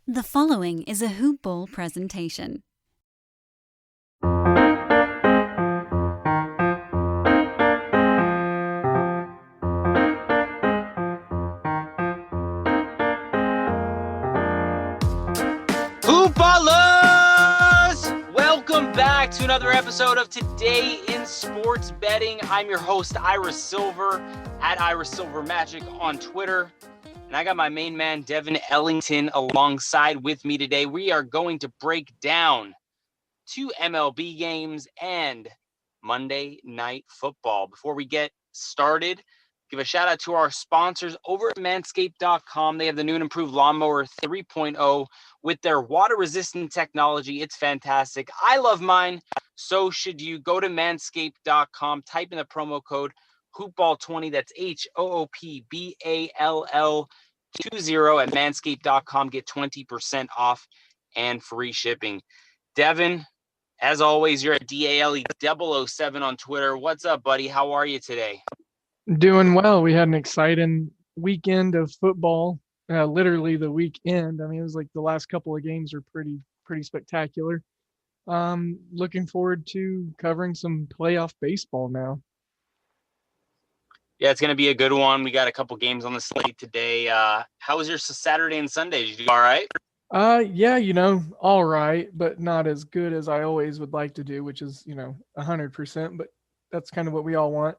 The following is a Hoop Ball presentation. Hoopballers! Welcome back to another episode of Today in Sports Betting. I'm your host, Ira Silver, at Ira Silver Magic on Twitter. And I got my main man, Devin Ellington, alongside with me today. We are going to break down 2 MLB games and Monday Night Football. Before we get started, give a shout out to our sponsors over at manscaped.com. They have the new and improved Lawnmower 3.0 with their water-resistant technology. It's fantastic. I love mine. So should you. Go to manscaped.com, type in the promo code HoopBall20. That's HOOPBALL20 at manscaped.com. Get 20% off and free shipping. Devin, as always, you're at DALE007 on Twitter. What's up, buddy? How are you today? Doing well. We had an exciting weekend of football. Literally the weekend. I mean, it was like the last couple of games are pretty spectacular. Looking forward to covering some playoff baseball now. Yeah, it's going to be a good one. We got a couple games on the slate today. How was your Saturday and Sunday? Did you do all right? Yeah, all right, but not as good as I always would like to do, which is, 100%, but that's kind of what we all want.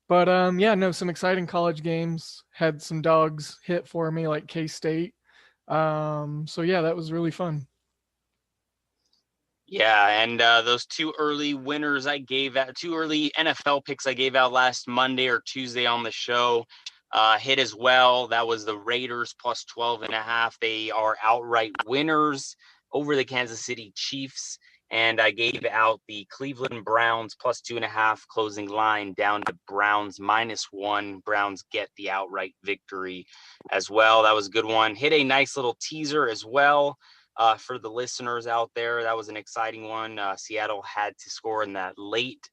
But yeah, no, some exciting college games. Had some dogs hit for me, like K-State. So yeah, that was really fun. Yeah, and those 2 early winners I gave out, 2 early NFL picks I gave out last Monday or Tuesday on the show hit as well. That was the Raiders plus 12.5. They are outright winners over the Kansas City Chiefs. And I gave out the Cleveland Browns plus 2.5 closing line down to Browns -1. Browns get the outright victory as well. That was a good one. Hit a nice little teaser as well for the listeners out there. That was an exciting one. Seattle had to score in that late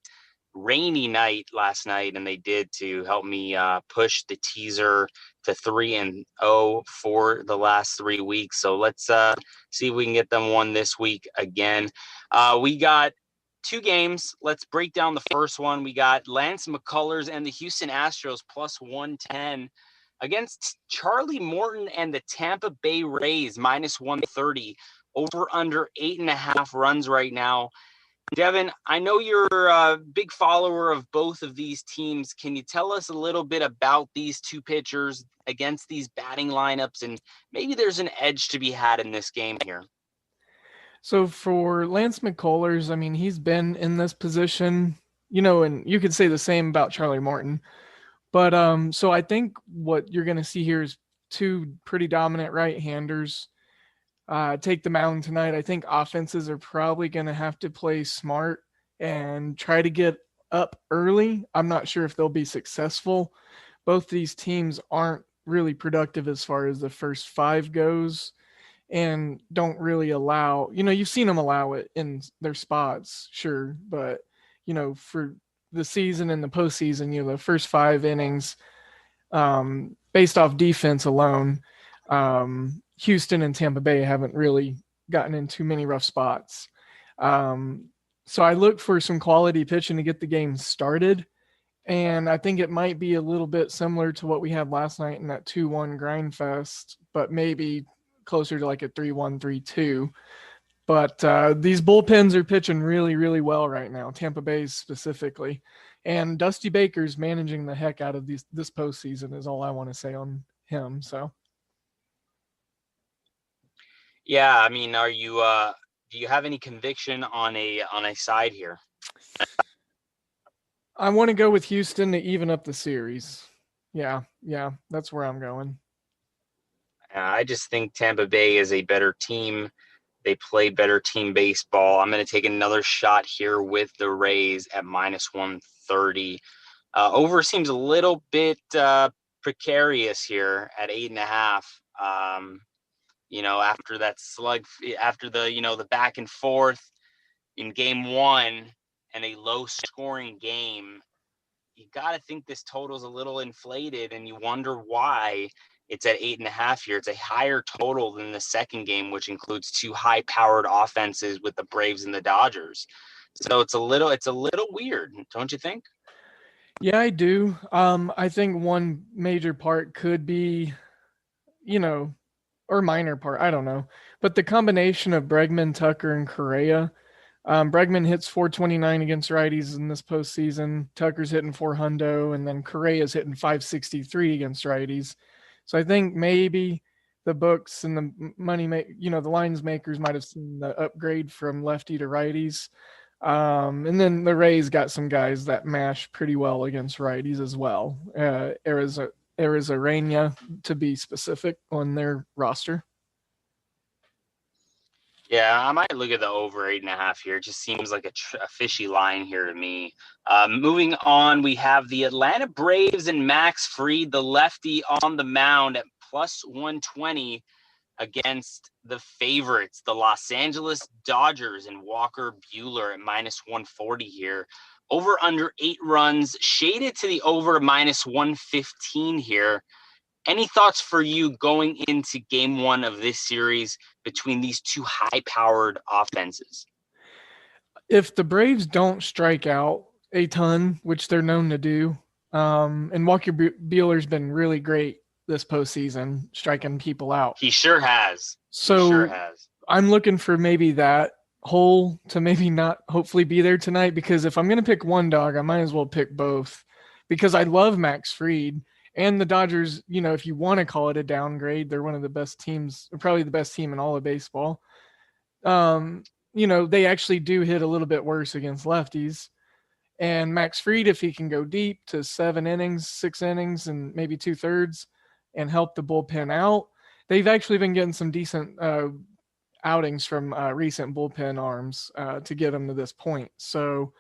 rainy night last night, and they did to help me push the teaser to 3-0 for the last 3 weeks. So let's see if we can get them one this week again. We got 2 games. Let's break down the first one. We got Lance McCullers and the Houston Astros plus 110 against Charlie Morton and the Tampa Bay Rays -130. Over under 8.5 runs right now. Devin, I know you're a big follower of both of these teams. Can you tell us a little bit about these 2 pitchers against these batting lineups, and maybe there's an edge to be had in this game here? So for Lance McCullers, I mean, he's been in this position, and you could say the same about Charlie Morton. But so I think what you're going to see here is 2 pretty dominant right-handers take the mound tonight. I think offenses are probably going to have to play smart and try to get up early. I'm not sure if they'll be successful. Both these teams aren't really productive as far as the first 5 goes and don't really allow, you've seen them allow it in their spots, sure. But, for the season and the postseason, the first 5 innings, based off defense alone, Houston and Tampa Bay haven't really gotten in too many rough spots. So I look for some quality pitching to get the game started. And I think it might be a little bit similar to what we had last night in that 2-1 grind fest, but maybe closer to like a 3-1, 3-2. But these bullpens are pitching really, really well right now, Tampa Bay's specifically. And Dusty Baker's managing the heck out of this postseason is all I want to say on him. So. Yeah, I mean, are you do you have any conviction on a side here? I want to go with Houston to even up the series. Yeah, that's where I'm going. I just think Tampa Bay is a better team. They play better team baseball. I'm going to take another shot here with the Rays at -130. Over seems a little bit precarious here at 8.5. After that slug, after the back and forth in game 1 and a low scoring game, you got to think this total's a little inflated, and you wonder why. It's at 8.5 here. It's a higher total than the second game, which includes two high-powered offenses with the Braves and the Dodgers. So it's a little weird, don't you think? Yeah, I do. I think one major part could be, or minor part, I don't know. But the combination of Bregman, Tucker, and Correa. Bregman hits 429 against righties in this postseason. Tucker's hitting 400, and then Correa's hitting 563 against righties. So I think maybe the books and the the lines makers might have seen the upgrade from lefty to righties. And then the Rays got some guys that mash pretty well against righties as well. Arizarena, to be specific, on their roster. Yeah, I might look at the over 8.5 here. It just seems like a fishy line here to me. Moving on, we have the Atlanta Braves and Max Fried, the lefty, on the mound at plus 120 against the favorites, the Los Angeles Dodgers, and Walker Buehler at minus 140 here. Over under 8 runs, shaded to the over minus 115 here. Any thoughts for you going into game one of this series between these two high-powered offenses? If the Braves don't strike out a ton, which they're known to do, and Walker Buehler's been really great this postseason, striking people out. He sure has. So I'm looking for maybe that hole to maybe not hopefully be there tonight, because if I'm going to pick one dog, I might as well pick both, because I love Max Fried. And the Dodgers, if you want to call it a downgrade, they're one of the best teams, probably the best team in all of baseball. They actually do hit a little bit worse against lefties. And Max Fried, if he can go deep to 7 innings, 6 innings, and maybe 2/3 and help the bullpen out, they've actually been getting some decent outings from recent bullpen arms to get them to this point. So,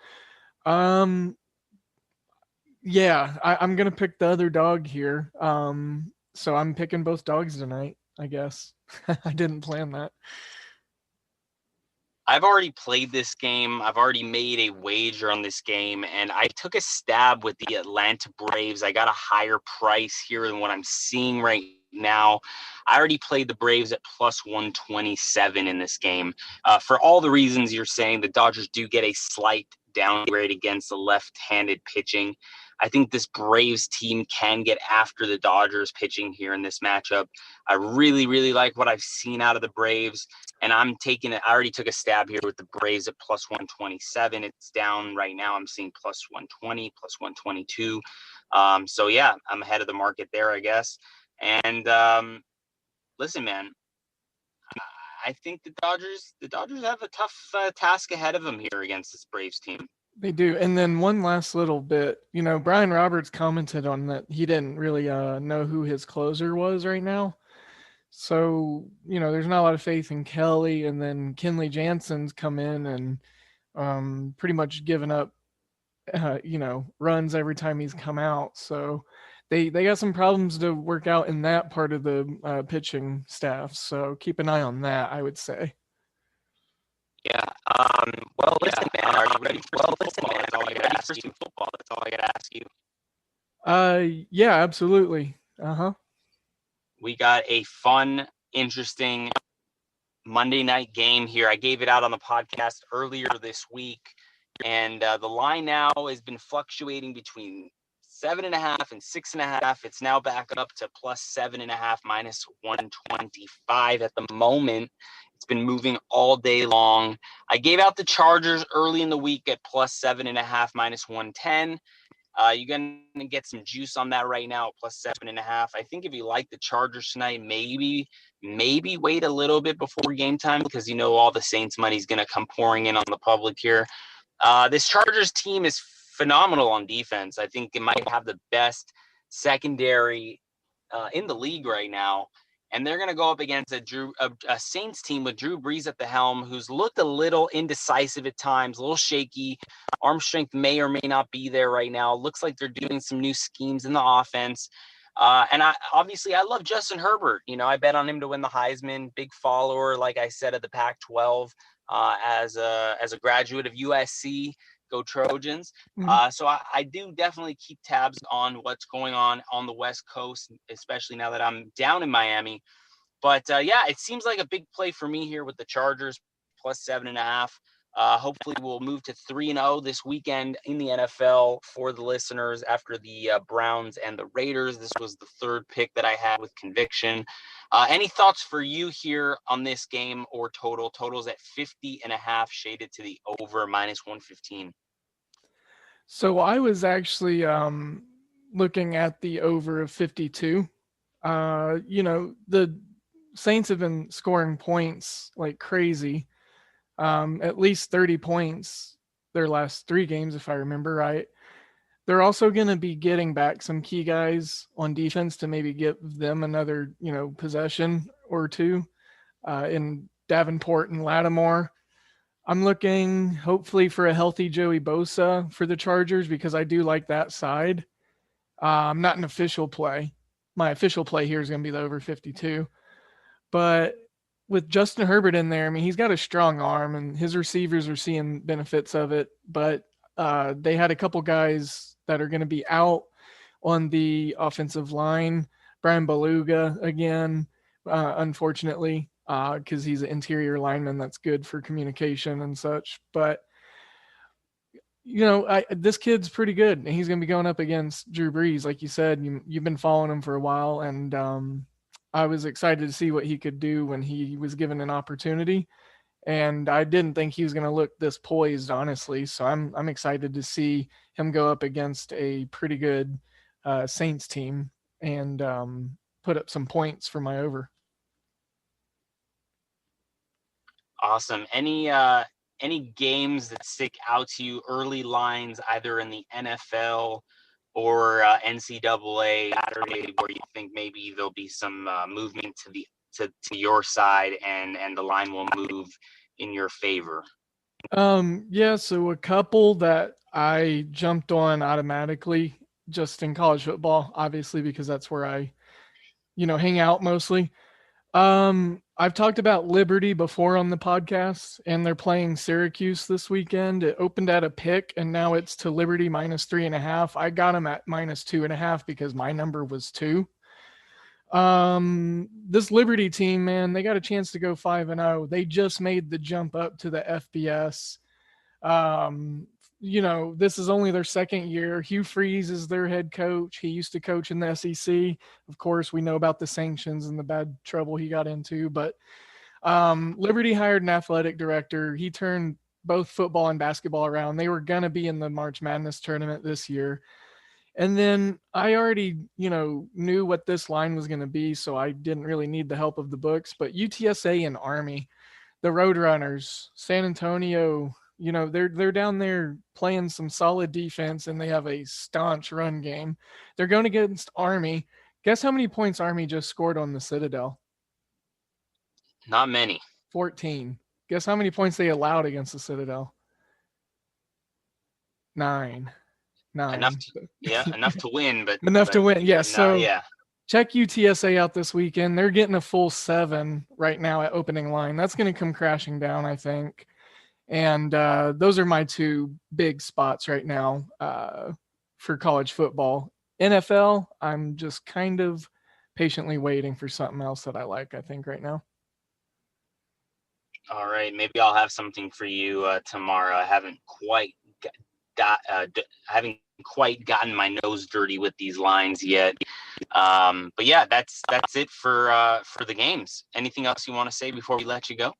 yeah, I'm going to pick the other dog here. So I'm picking both dogs tonight, I guess. I didn't plan that. I've already played this game. I've already made a wager on this game, and I took a stab with the Atlanta Braves. I got a higher price here than what I'm seeing right now. I already played the Braves at plus 127 in this game. For all the reasons you're saying, the Dodgers do get a slight downgrade against the left-handed pitching. I think this Braves team can get after the Dodgers pitching here in this matchup. I really, really like what I've seen out of the Braves, and I already took a stab here with the Braves at plus 127. It's down right now. I'm seeing plus 120, plus 122. So yeah, I'm ahead of the market there, I guess. And listen, man, I think the Dodgers have a tough task ahead of them here against this Braves team. They do. And then one last little bit, Brian Roberts commented on that he didn't really know who his closer was right now. So, there's not a lot of faith in Kelly, and then Kenley Jansen's come in and pretty much given up, runs every time he's come out. So they got some problems to work out in that part of the pitching staff. So keep an eye on that, I would say. Yeah. Well, listen, man. Are you ready for some football? That's all I gotta ask you. Football. That's all I gotta ask you. Yeah, absolutely. Uh-huh. We got a fun, interesting Monday night game here. I gave it out on the podcast earlier this week, and the line now has been fluctuating between 7.5 and 6.5. It's now back up to plus 7.5, minus 125 at the moment. It's been moving all day long. I gave out the Chargers early in the week at plus 7.5, minus 110. You're going to get some juice on that right now, plus 7.5. I think if you like the Chargers tonight, maybe wait a little bit before game time, because all the Saints money is going to come pouring in on the public here. This Chargers team is phenomenal on defense. I think it might have the best secondary in the league right now. And they're going to go up against a Saints team with Drew Brees at the helm, who's looked a little indecisive at times, a little shaky. Arm strength may or may not be there right now. Looks like they're doing some new schemes in the offense. And I love Justin Herbert. I bet on him to win the Heisman. Big follower, like I said, of the Pac-12 as a graduate of USC. Go Trojans. Mhm. So I do definitely keep tabs on what's going on the West Coast, especially now that I'm down in Miami. But yeah, it seems like a big play for me here with the Chargers plus 7.5. Hopefully, we'll move to 3-0 this weekend in the NFL for the listeners after the Browns and the Raiders. This was the third pick that I had with conviction. Any thoughts for you here on this game or total? Totals at 50.5, shaded to the over minus 115. So I was actually looking at the over of 52. The Saints have been scoring points like crazy, at least 30 points their last 3 games, if I remember right. They're also going to be getting back some key guys on defense to maybe give them another, possession or two in Davenport and Lattimore. I'm looking hopefully for a healthy Joey Bosa for the Chargers because I do like that side. Not an official play. My official play here is going to be the over 52. But with Justin Herbert in there, I mean, he's got a strong arm and his receivers are seeing benefits of it. But they had a couple guys that are going to be out on the offensive line. Brian Beluga again, unfortunately, because he's an interior lineman that's good for communication and such. But this kid's pretty good, and he's going to be going up against Drew Brees, like you said. You've been following him for a while, and I was excited to see what he could do when he was given an opportunity. And I didn't think he was going to look this poised, honestly. So I'm excited to see him go up against a pretty good Saints team and put up some points for my over. Awesome. Any games that stick out to you, early lines, either in the NFL or NCAA Saturday, where you think maybe there'll be some movement to your side and the line will move in your favor? Yeah, so a couple that I jumped on automatically just in college football, obviously, because that's where I, hang out mostly. I've talked about Liberty before on the podcast, and they're playing Syracuse this weekend. It opened at a pick, and now it's to Liberty minus 3.5. I got them at minus 2.5 because my number was 2. This Liberty team, man, they got a chance to go 5-0. They just made the jump up to the FBS. This is only their second year. Hugh Freeze is their head coach. He used to coach in the SEC. Of course, we know about the sanctions and the bad trouble he got into, but Liberty hired an athletic director. He turned both football and basketball around. They were going to be in the March Madness tournament this year. And then I already, knew what this line was going to be, so I didn't really need the help of the books. But UTSA and Army, the Roadrunners, San Antonio, they're down there playing some solid defense, and they have a staunch run game. They're going against Army. Guess how many points Army just scored on the Citadel? Not many. 14. Guess how many points they allowed against the Citadel? 9. Enough to win, but enough to win. Yeah. So yeah. Check UTSA out this weekend. They're getting a full 7 right now at opening line. That's going to come crashing down, I think. And those are my 2 big spots right now for college football. NFL, I'm just kind of patiently waiting for something else that I like, I think, right now. All right. Maybe I'll have something for you tomorrow. I haven't quite gotten my nose dirty with these lines yet. But yeah, that's it for the games. Anything else you want to say before we let you go?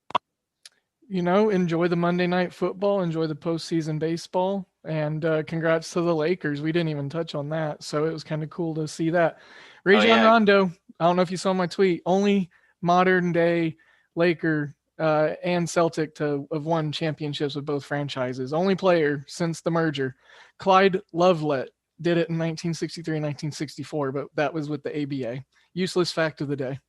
Enjoy the Monday Night Football, enjoy the postseason baseball, and congrats to the Lakers. We didn't even touch on that, so it was kind of cool to see that. Rajon Rondo, I don't know if you saw my tweet, only modern day Laker and Celtic to have won championships with both franchises. Only player since the merger. Clyde Lovelett did it in 1963 and 1964, but that was with the ABA. Useless fact of the day.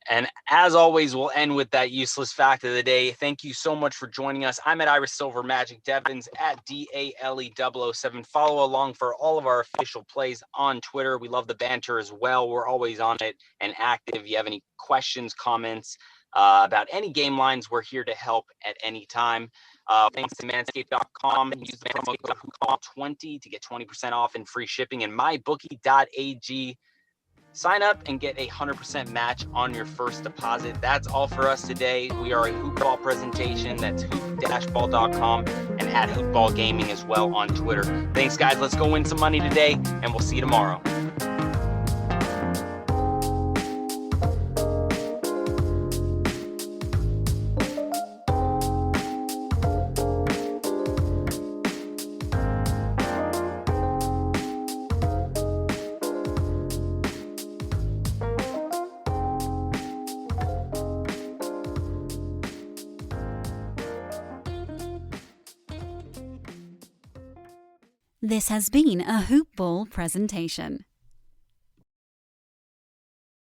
And as always, we'll end with that useless fact of the day. Thank you so much for joining us. I'm at Ira Silver Magic. Devin's at DALE007. Follow along for all of our official plays on Twitter. We love the banter as well. We're always on it and active. If you have any questions, comments, about any game lines. We're here to help at any time. Thanks to manscaped.com. Use the promo code HoopBall20 to get 20% off and free shipping. And mybookie.ag. Sign up and get a 100% match on your first deposit. That's all for us today. We are a Hoopball presentation. That's hoop-ball.com and at Hoopball Gaming as well on Twitter. Thanks, guys. Let's go win some money today, and we'll see you tomorrow. This has been a Hoop Ball presentation.